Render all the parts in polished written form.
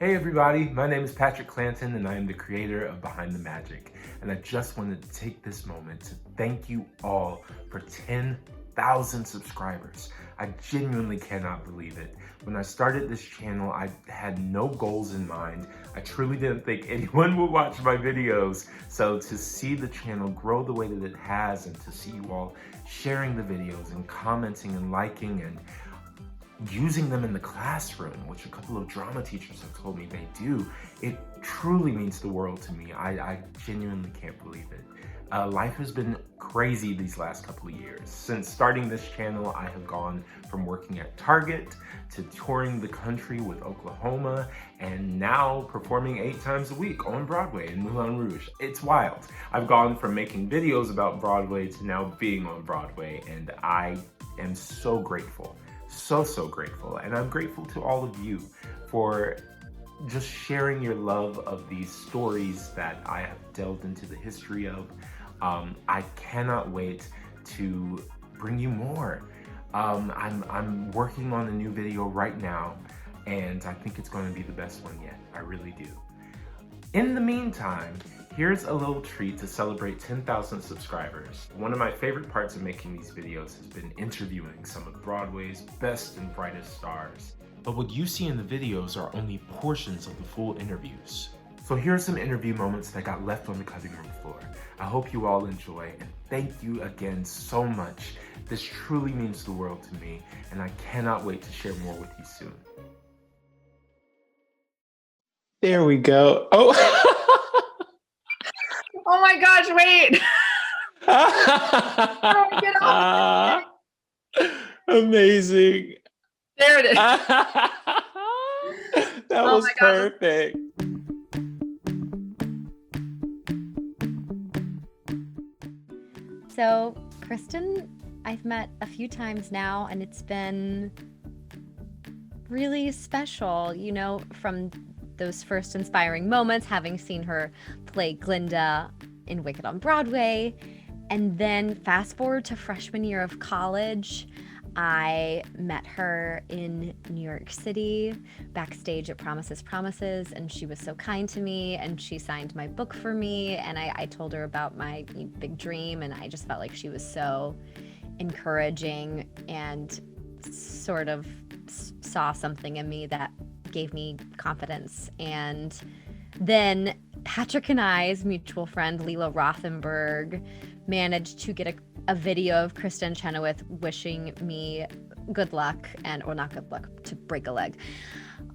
Hey everybody, my name is Patrick Clanton and I am the creator of Behind the Magic. And I just wanted to take this moment to thank you all for 10,000 subscribers. I genuinely cannot believe it. When I started this channel, I had no goals in mind. I truly didn't think anyone would watch my videos. So to see the channel grow the way that it has and to see you all sharing the videos and commenting and liking and using them in the classroom, which a couple of drama teachers have told me they do, it truly means the world to me. I genuinely can't believe it. Life has been crazy these last couple of years. Since starting this channel, I have gone from working at Target to touring the country with Oklahoma and now performing 8 times a week on Broadway in Moulin Rouge. It's wild. I've gone from making videos about Broadway to now being on Broadway, and I am so grateful. So grateful. And I'm grateful to all of you for just sharing your love of these stories that I have delved into the history of. I cannot wait to bring you more. I'm working on a new video right now, and I think it's going to be the best one yet. I really do. In the meantime, here's a little treat to celebrate 10,000 subscribers. One of my favorite parts of making these videos has been interviewing some of Broadway's best and brightest stars. But what you see in the videos are only portions of the full interviews. So here are some interview moments that got left on the cutting room floor. I hope you all enjoy, and thank you again so much. This truly means the world to me, and I cannot wait to share more with you soon. There we go. Oh. Oh my gosh, wait. Get off. Amazing. There it is. That was perfect. So, Kristin, I've met a few times now, and it's been really special, you know, from those first inspiring moments, having seen her play Glinda in Wicked on Broadway. And then fast forward to freshman year of college, I met her in New York City, backstage at Promises, Promises, and she was so kind to me, and she signed my book for me, and I told her about my big dream, and I just felt like she was so encouraging and sort of saw something in me that gave me confidence. And then Patrick and I's mutual friend Leela Rothenberg managed to get a video of Kristin Chenoweth wishing me good luck, or not good luck, to break a leg,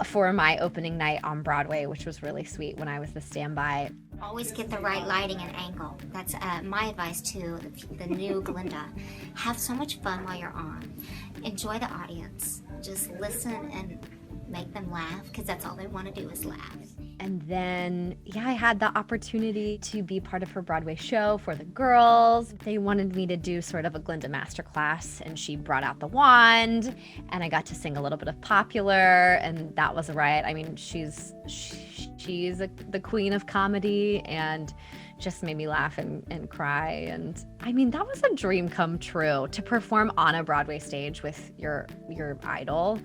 for my opening night on Broadway, which was really sweet when I was the standby. Always get the right lighting and angle. That's my advice to the new Glinda. Have so much fun while you're on. Enjoy the audience. Just listen and make them laugh, because that's all they want to do is laugh. And then, I had the opportunity to be part of her Broadway show for the girls. They wanted me to do sort of a Glinda masterclass, and she brought out the wand, and I got to sing a little bit of Popular, and that was a riot. I mean, she's the queen of comedy, and just made me laugh and cry. And I mean, that was a dream come true, to perform on a Broadway stage with your idol.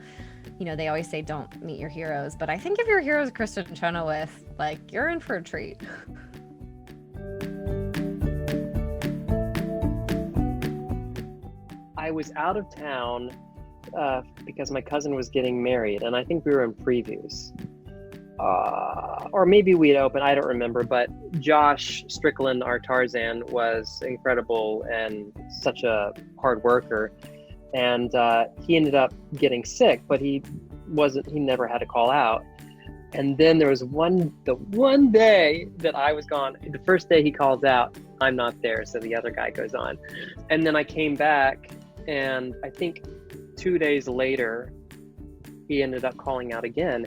You know, they always say don't meet your heroes, but I think if your hero is Kristin Chenoweth, like, you're in for a treat. I was out of town because my cousin was getting married, and I think we were in previews. Or maybe we'd opened, I don't remember, but Josh Strickland, our Tarzan, was incredible and such a hard worker. And he ended up getting sick, but he never had to call out. And then there was the one day that I was gone. The first day he calls out, I'm not there, so the other guy goes on. And then I came back, and I think 2 days later, he ended up calling out again.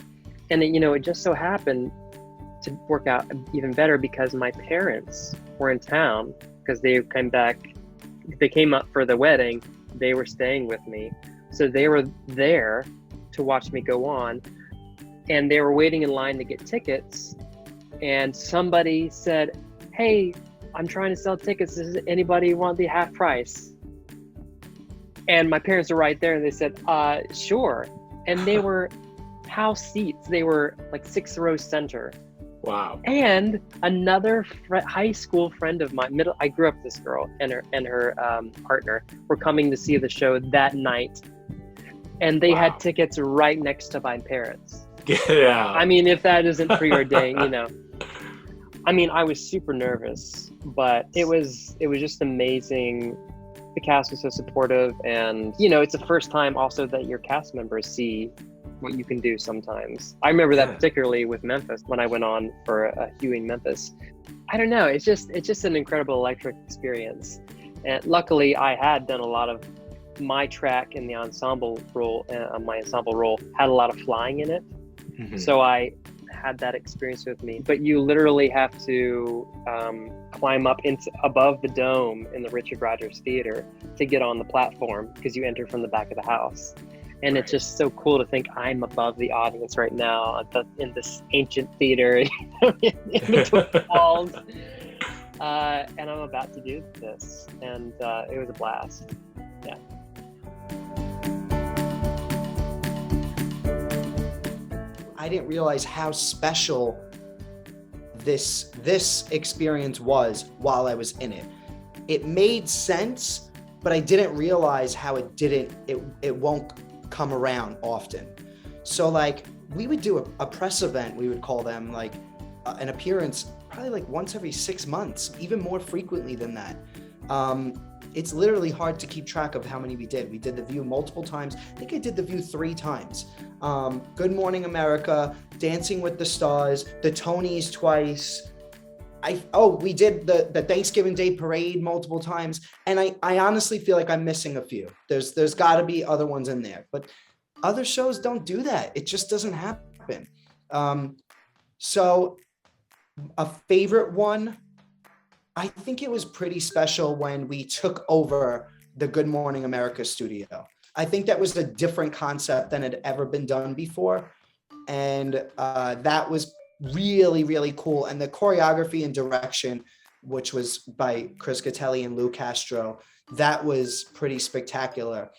And it just so happened to work out even better because my parents were in town, because they came up for the wedding. They were staying with me. So they were there to watch me go on, and they were waiting in line to get tickets. And somebody said, hey, I'm trying to sell tickets. Does anybody want the half price? And my parents were right there, and they said, sure. And they were house seats. They were like 6 rows center. Wow. And another high school friend of mine, I grew up with this girl and her partner were coming to see the show that night. And they had tickets right next to my parents. Yeah. I mean, if that isn't preordained, you know. I mean, I was super nervous, but it was just amazing. The cast was so supportive, and you know, it's the first time also that your cast members see what you can do sometimes. I remember that particularly with Memphis when I went on for a Hewing Memphis. I don't know, it's just an incredible electric experience. And luckily I had done a lot of my track in the ensemble role, my ensemble role had a lot of flying in it. Mm-hmm. So I had that experience with me, but you literally have to climb up above the dome in the Richard Rodgers Theater to get on the platform because you enter from the back of the house. And it's just so cool to think I'm above the audience right now in this ancient theater in between the walls. And I'm about to do this. And it was a blast. Yeah. I didn't realize how special this experience was while I was in it. It made sense, but I didn't realize how it won't come around often. So like we would do a press event, we would call them, like an appearance probably like once every 6 months, even more frequently than that. It's literally hard to keep track of how many we did. We did The View multiple times. I think I did The View 3 times. Good Morning America, Dancing with the Stars, the Tonys twice. We did the Thanksgiving Day Parade multiple times. And I honestly feel like I'm missing a few. There's gotta be other ones in there, but other shows don't do that. It just doesn't happen. So a favorite one, I think it was pretty special when we took over the Good Morning America studio. I think that was a different concept than had ever been done before. And that was really, really cool. And the choreography and direction, which was by Chris Gattelli and Lou Castro, that was pretty spectacular.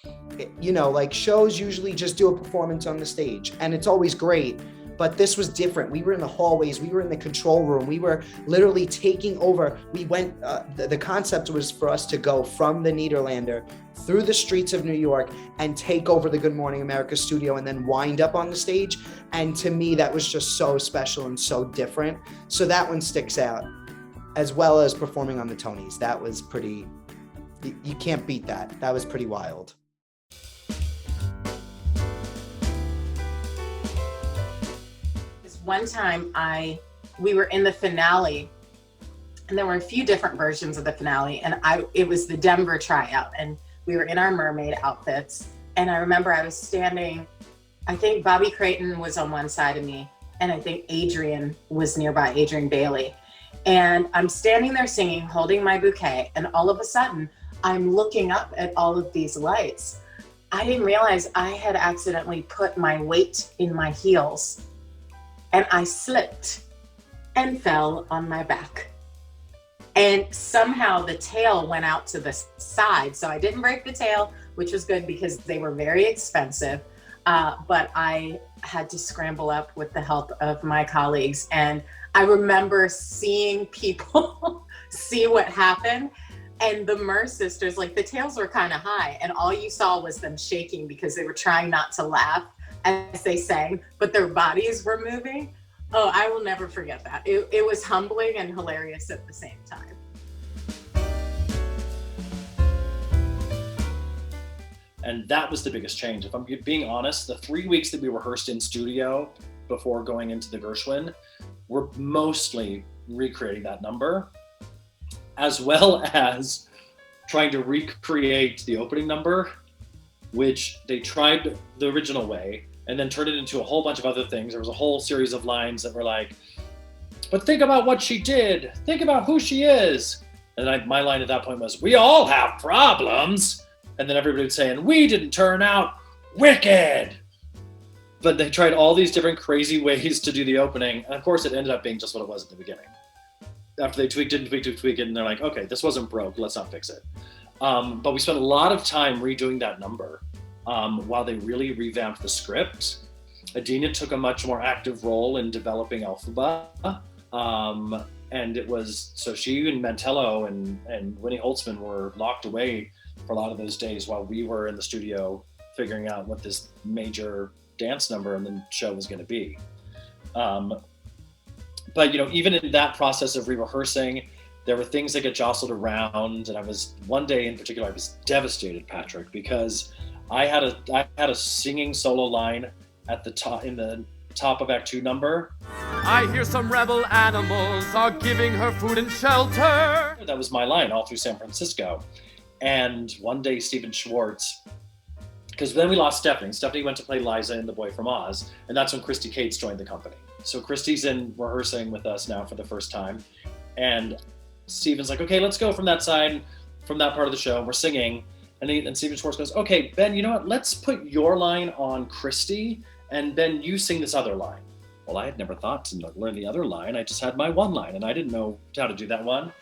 You know, like shows usually just do a performance on the stage and it's always great. But this was different. We were in the hallways. We were in the control room. We were literally taking over. We went, the concept was for us to go from the Nederlander through the streets of New York and take over the Good Morning America studio and then wind up on the stage. And to me, that was just so special and so different. So that one sticks out, as well as performing on the Tonys. That was pretty, you can't beat that. That was pretty wild. One time we were in the finale and there were a few different versions of the finale, and it was the Denver tryout and we were in our mermaid outfits. And I remember I was standing, I think Bobby Creighton was on one side of me and I think Adrian was nearby, Adrian Bailey. And I'm standing there singing, holding my bouquet, and all of a sudden I'm looking up at all of these lights. I didn't realize I had accidentally put my weight in my heels. And I slipped and fell on my back. And somehow the tail went out to the side. So I didn't break the tail, which was good because they were very expensive. But I had to scramble up with the help of my colleagues. And I remember seeing people see what happened. And the Murr sisters, like the tails were kind of high. And all you saw was them shaking because they were trying not to laugh as they sang, but their bodies were moving. Oh, I will never forget that. It was humbling and hilarious at the same time. And that was the biggest change. If I'm being honest, the 3 weeks that we rehearsed in studio before going into the Gershwin were mostly recreating that number, as well as trying to recreate the opening number, which they tried the original way, and then turned it into a whole bunch of other things. There was a whole series of lines that were like, but think about what she did. Think about who she is. And my line at that point was, we all have problems. And then everybody would say, and we didn't turn out wicked. But they tried all these different crazy ways to do the opening. And of course it ended up being just what it was at the beginning. After they tweaked it and tweaked it, and they're like, okay, this wasn't broke, let's not fix it. But we spent a lot of time redoing that number while they really revamped the script. Adina took a much more active role in developing Elphaba. And it was, so she and Mantello and Winnie Holtzman were locked away for a lot of those days while we were in the studio figuring out what this major dance number and the show was going to be. But, you know, even in that process of re-rehearsing, there were things that get jostled around. And one day in particular, I was devastated, Patrick, because I had a singing solo line at the top, in the top of Act 2 number. I hear some rebel animals are giving her food and shelter. That was my line all through San Francisco. And one day Stephen Schwartz, because then we lost Stephanie. Stephanie went to play Liza in The Boy from Oz, and that's when Christy Cates joined the company. So Christy's in rehearsing with us now for the first time. And Stephen's like, okay, let's go from that side, from that part of the show. We're singing. And Stephen Schwartz goes, okay, Ben, you know what? Let's put your line on Christy, and Ben, you sing this other line. Well, I had never thought to learn the other line. I just had my one line, and I didn't know how to do that one.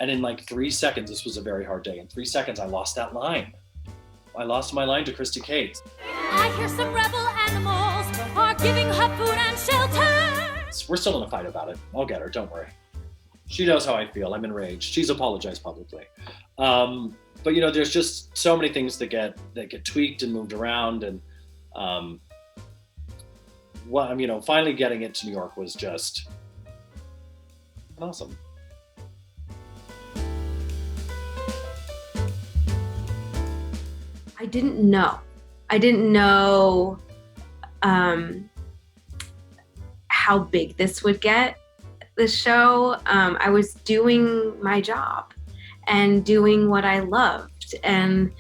And in like 3 seconds, this was a very hard day. In 3 seconds, I lost that line. I lost my line to Christy Cates. I hear some rebel animals are giving her food and shelter. We're still in a fight about it. I'll get her, don't worry. She knows how I feel. I'm enraged. She's apologized publicly. But you know, there's just so many things that get tweaked and moved around, and you know, finally getting it to New York was just awesome. I didn't know how big this would get, this show. I was doing my job and doing what I loved. And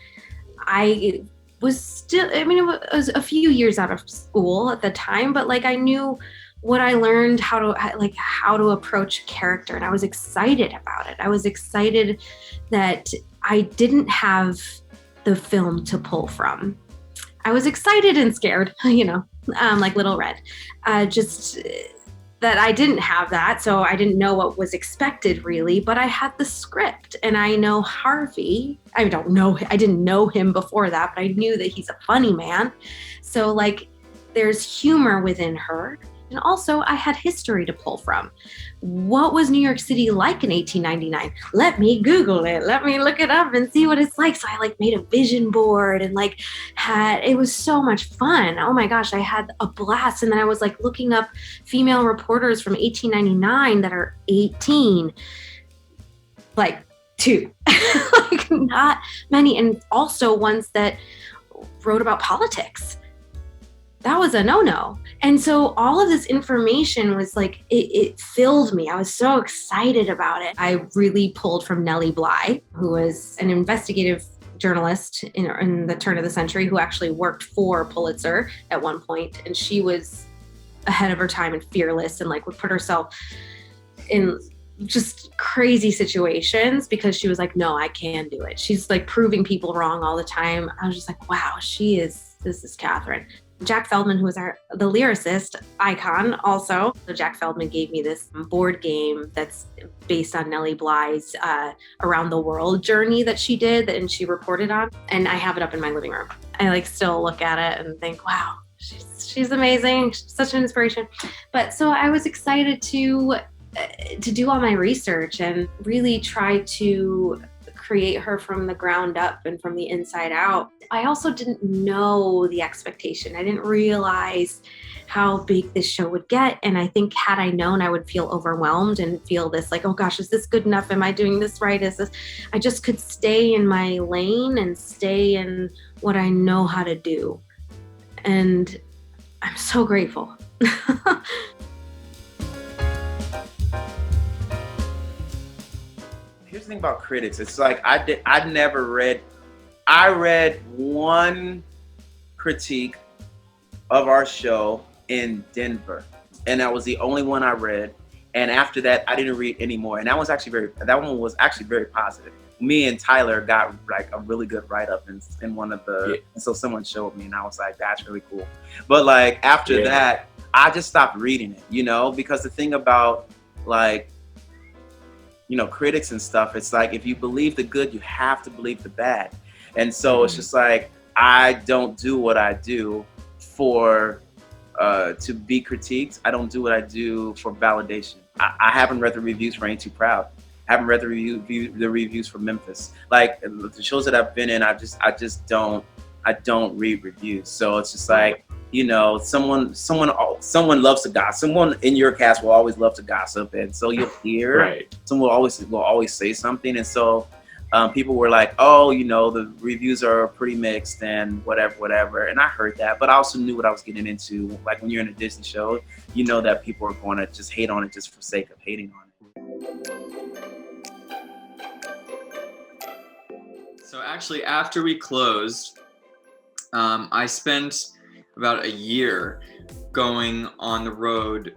I was still, I mean, it was a few years out of school at the time, but like I knew what I learned, how to approach a character. And I was excited about it. I was excited that I didn't have the film to pull from. I was excited and scared, you know, like Little Red. Just that I didn't have that, so I didn't know what was expected really, but I had the script, and I know Harvey. I didn't know him before that, but I knew that he's a funny man. So like there's humor within her. And also I had history to pull from. What was New York City like in 1899? Let me Google it. Let me look it up and see what it's like. So I like made a vision board and like it was so much fun. Oh my gosh, I had a blast. And then I was like looking up female reporters from 1899 that are 18, like 2, like not many. And also ones that wrote about politics. That was a no-no. And so all of this information was like, it filled me. I was so excited about it. I really pulled from Nellie Bly, who was an investigative journalist in the turn of the century, who actually worked for Pulitzer at one point. And she was ahead of her time and fearless and like would put herself in just crazy situations because she was like, no, I can do it. She's like proving people wrong all the time. I was just like, wow, this is Katherine. Jack Feldman, who was the lyricist icon also. So Jack Feldman gave me this board game that's based on Nellie Bly's around the world journey that she did and she reported on. And I have it up in my living room. I like still look at it and think, wow, she's amazing. She's such an inspiration. But so I was excited to do all my research and really try to create her from the ground up and from the inside out. I also didn't know the expectation. I didn't realize how big this show would get. And I think had I known, I would feel overwhelmed and feel this like, oh gosh, is this good enough? Am I doing this right? I just could stay in my lane and stay in what I know how to do. And I'm so grateful. Here's the thing about critics. It's like I read one critique of our show in Denver, and that was the only one I read. And after that, I didn't read anymore. And that one was actually very positive. Me and Tyler got like a really good write-up in one of the, and so someone showed me and I was like, that's really cool. But like after that, I just stopped reading it, you know, because the thing about like, you know, critics and stuff, it's like, if you believe the good, you have to believe the bad. And so it's just like, I don't do what I do for to be critiqued. I don't do what I do for validation. I haven't read the reviews for Ain't Too Proud. I haven't read the reviews for Memphis. Like the shows that I've been in, I just don't read reviews. So it's just like, you know, someone loves to gossip. Someone in your cast will always love to gossip, and so you'll hear someone will always say something, and so people were like, oh, you know, the reviews are pretty mixed and whatever, and I heard that, but I also knew what I was getting into. Like when you're in a Disney show, you know that people are going to just hate on it just for sake of hating on it. So actually, after we closed, I spent about a year going on the road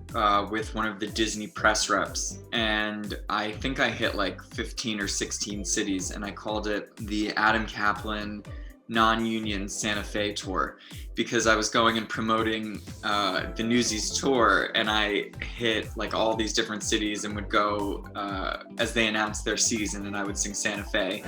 with one of the Disney press reps, and I think I hit like 15 or 16 cities, and I called it the Adam Kaplan non-union Santa Fe tour, because I was going and promoting the Newsies tour, and I hit like all these different cities and would go as they announced their season, and I would sing Santa Fe.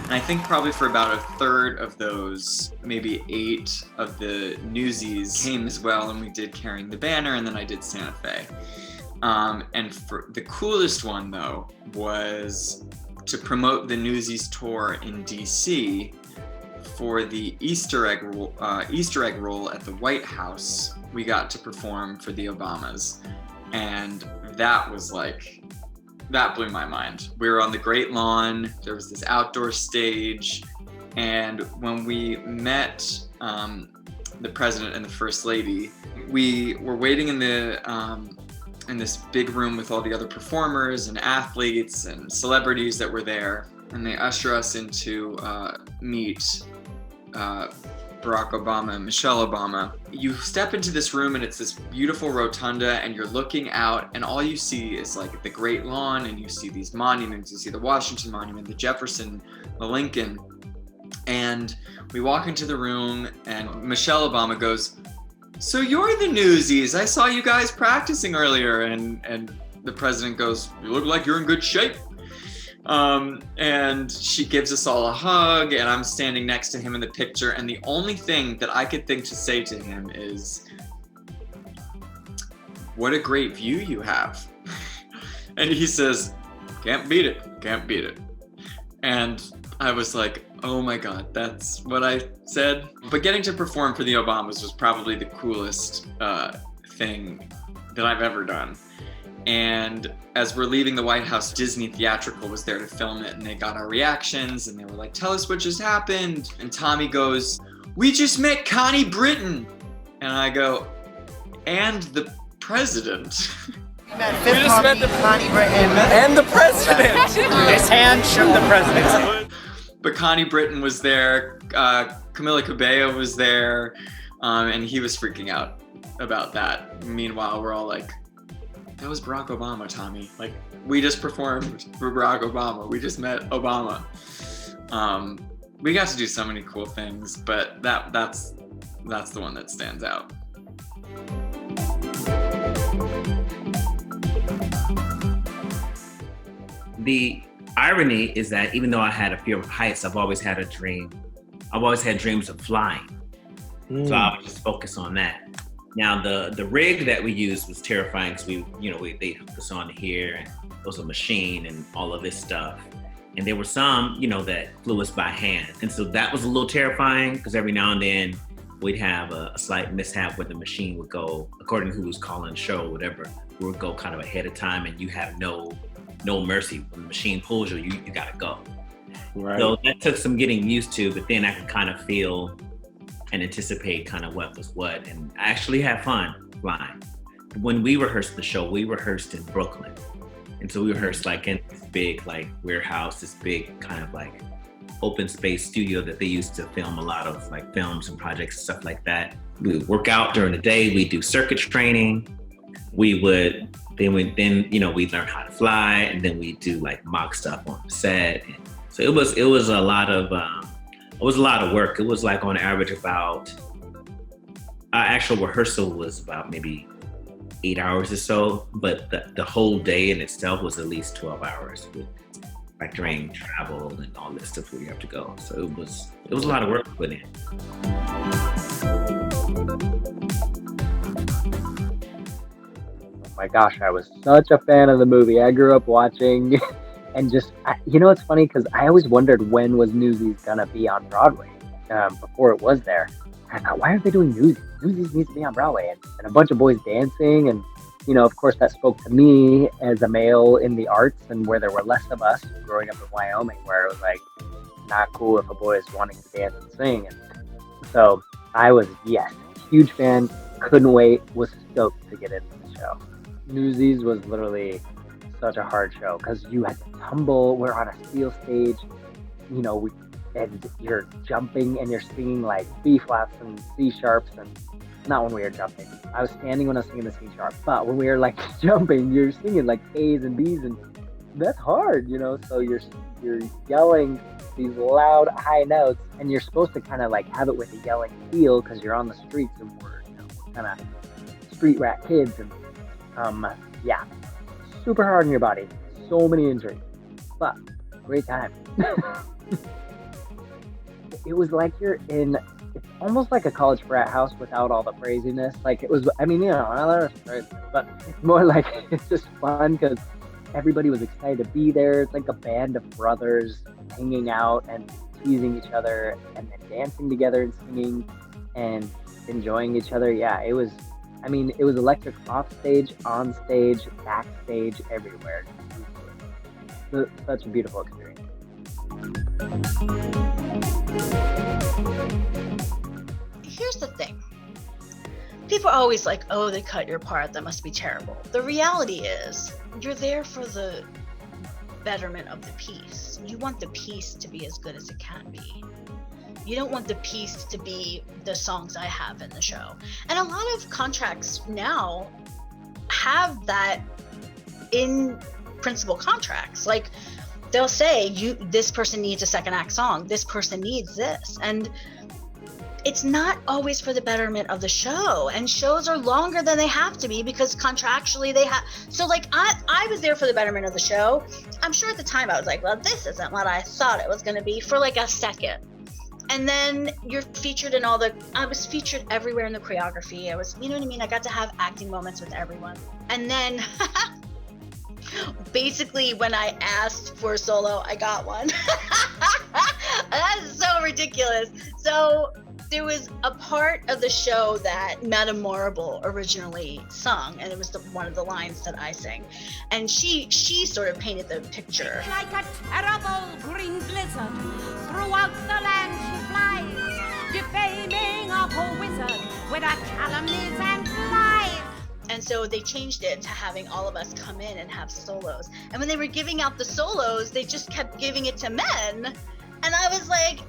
I think probably for about a third of those, maybe 8 of the Newsies came as well, and we did Carrying the Banner, and then I did Santa Fe. And for the coolest one though was to promote the Newsies tour in DC for the Easter egg roll at the White House. We got to perform for the Obamas, and that was like, that blew my mind. We were on the Great Lawn, there was this outdoor stage, and when we met the president and the first lady, we were waiting in this big room with all the other performers and athletes and celebrities that were there, and they usher us into meet Barack Obama and Michelle Obama. You step into this room and it's this beautiful rotunda, and you're looking out, and all you see is like the Great Lawn, and you see these monuments. You see the Washington Monument, the Jefferson, the Lincoln. And we walk into the room and Michelle Obama goes, "So you're the Newsies. I saw you guys practicing earlier." And the president goes, "You look like you're in good shape." And she gives us all a hug, and I'm standing next to him in the picture, and the only thing that I could think to say to him is, "What a great view you have." And he says, "Can't beat it, can't beat it." And I was like, oh my God, that's what I said. But getting to perform for the Obamas was probably the coolest thing that I've ever done. And as we're leaving the White House, Disney Theatrical was there to film it, and they got our reactions, and they were like, "Tell us what just happened." And Tommy goes, "We just met Connie Britton." And I go, "And the president." We just met the Connie Britton and the president. His hand shook the president. But Connie Britton was there, Camila Cabello was there, and he was freaking out about that. Meanwhile, we're all like, "That was Barack Obama, Tommy. Like, we just performed for Barack Obama. We just met Obama." We got to do so many cool things, but that's the one that stands out. The irony is that even though I had a fear of heights, I've always had a dream. I've always had dreams of flying. So I would just focus on that. Now the rig that we used was terrifying because they hooked us on here, and it was a machine and all of this stuff. And there were some, that flew us by hand. And so that was a little terrifying because every now and then we'd have a slight mishap where the machine would go, according to who was calling the show or whatever, we would go kind of ahead of time, and you have no mercy. When the machine pulls you, you gotta go. Right. So that took some getting used to, but then I could kind of feel and anticipate kind of what was what, and I actually had fun flying. When we rehearsed the show, we rehearsed in Brooklyn, and so we rehearsed like in this big like warehouse, this big kind of like open space studio that they used to film a lot of like films and projects and stuff like that. We would work out during the day, we do circuit training, we would we'd learn how to fly, and then we do like mock stuff on the set. And so it was a lot of work. It was like on average about actual rehearsal was about maybe 8 hours or so, but the whole day in itself was at least 12 hours with factoring travel and all this stuff where you have to go. So it was a lot of work to put in. Oh my gosh, I was such a fan of the movie. I grew up watching and just, it's funny because I always wondered when was Newsies gonna be on Broadway before it was there. I thought, why aren't they doing Newsies? Newsies needs to be on Broadway, and a bunch of boys dancing, and of course that spoke to me as a male in the arts and where there were less of us growing up in Wyoming, where it was like not cool if a boy is wanting to dance and sing. And so I was, huge fan, couldn't wait, was stoked to get into the show. Newsies was literally such a hard show because you had to tumble. We're on a steel stage, and you're jumping and you're singing like B flats and C sharps, and not when we were jumping. I was standing when I was singing the C sharp, but when we were like jumping, you're singing like A's and B's, and that's hard, So you're yelling these loud high notes, and you're supposed to kind of like have it with a yelling feel because you're on the streets and we're kind of street rat kids, and super hard on your body, so many injuries, but great time. It was like it's almost like a college frat house without all the craziness. Like it was, but it's more like it's just fun because everybody was excited to be there. It's like a band of brothers hanging out and teasing each other and then dancing together and singing and enjoying each other. Yeah, it was electric off stage, on stage, backstage, everywhere. It was such a beautiful experience. Here's the thing. People are always like, oh, they cut your part, that must be terrible. The reality is, you're there for the betterment of the piece. You want the piece to be as good as it can be. You don't want the piece to be the songs I have in the show. And a lot of contracts now have that in principal contracts. Like, they'll say, this person needs a second act song, this person needs this. And it's not always for the betterment of the show, and shows are longer than they have to be because contractually they have. So like I was there for the betterment of the show. I'm sure at the time I was like, well, this isn't what I thought it was going to be, for like a second. And then you're featured in I was featured everywhere in the choreography. I was, you know what I mean? I got to have acting moments with everyone. And then basically when I asked for a solo, I got one. That's so ridiculous. So there was a part of the show that Madame Marble originally sung, and it was one of the lines that I sang. And she sort of painted the picture. Like a terrible green blizzard, throughout the land she flies, defaming a poor wizard with her calumnies and lies. And so they changed it to having all of us come in and have solos. And when they were giving out the solos, they just kept giving it to men. And I was like,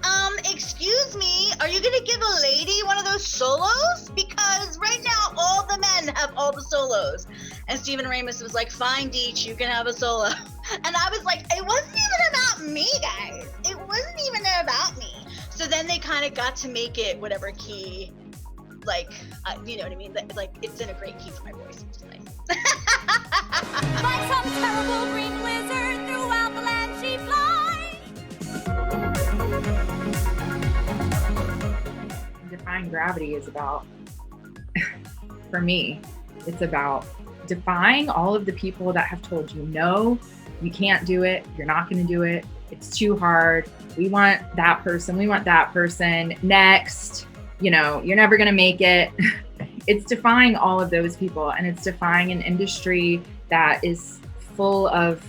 excuse me, are you gonna give a lady one of those solos? Because right now all the men have all the solos. And Stephen Ramos was like, fine, Deitch, you can have a solo. And I was like, it wasn't even about me, guys. It wasn't even about me. So then they kind of got to make it whatever key, like, you know what I mean? Like, it's in a great key for my voice, which is nice. Like some terrible green blizzard, throughout the land she flies. Defying Gravity is about, for me, it's about defying all of the people that have told you, no, you can't do it, you're not going to do it, it's too hard, we want that person, next, you're never going to make it. It's defying all of those people, and it's defying an industry that is full of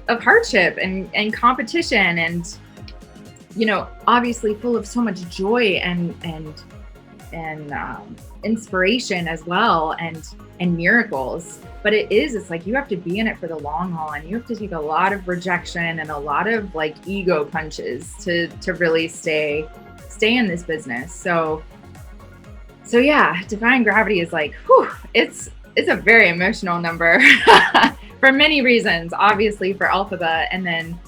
hardship and competition, and obviously full of so much joy and inspiration as well, and miracles. But it's like you have to be in it for the long haul, and you have to take a lot of rejection and a lot of like ego punches to really stay in this business. So yeah, Defying Gravity is like, whew, it's a very emotional number for many reasons, obviously for Elphaba, and then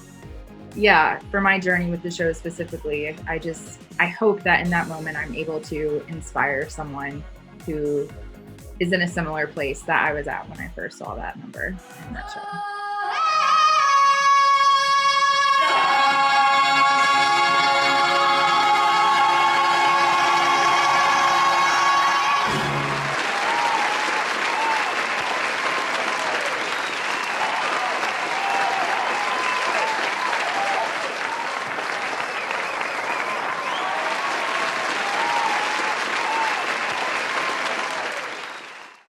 yeah, for my journey with the show specifically, I hope that in that moment I'm able to inspire someone who is in a similar place that I was at when I first saw that number in that show.